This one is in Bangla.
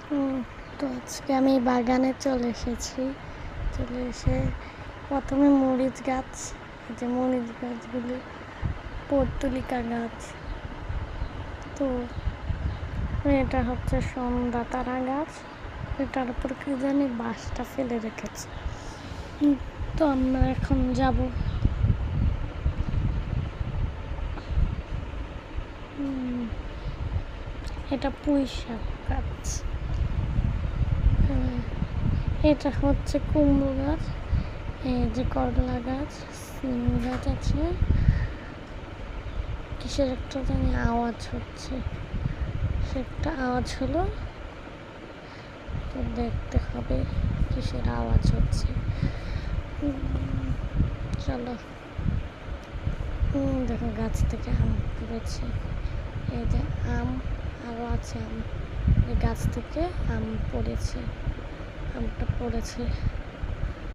হুম, তো আজকে আমি বাগানে চলে এসেছি। চলে এসে প্রথমে মরিচ গাছ, এই যে মরিচ গাছগুলি, পর্তুলিকা গাছ, তো এটা হচ্ছে সন্ধ্যাতারা গাছ। এটার উপর কি জানি বাঁশটা ফেলে রেখেছে। তো আমরা এখন যাব। এটা পুঁই শাক গাছ। এটা হচ্ছে কুমড়ো গাছ, এই যে করলা গাছ, সিম গাছ আছে। কিসের একটা জানি আওয়াজ হচ্ছে, সে একটা আওয়াজ হলো, তো দেখতে হবে কিসের আওয়াজ হচ্ছে। চলো, দেখো গাছ থেকে আম পড়েছে। এই যে আম, আরও আছে আম। এই গাছ থেকে আম পড়েছে, আমটা পড়েছে।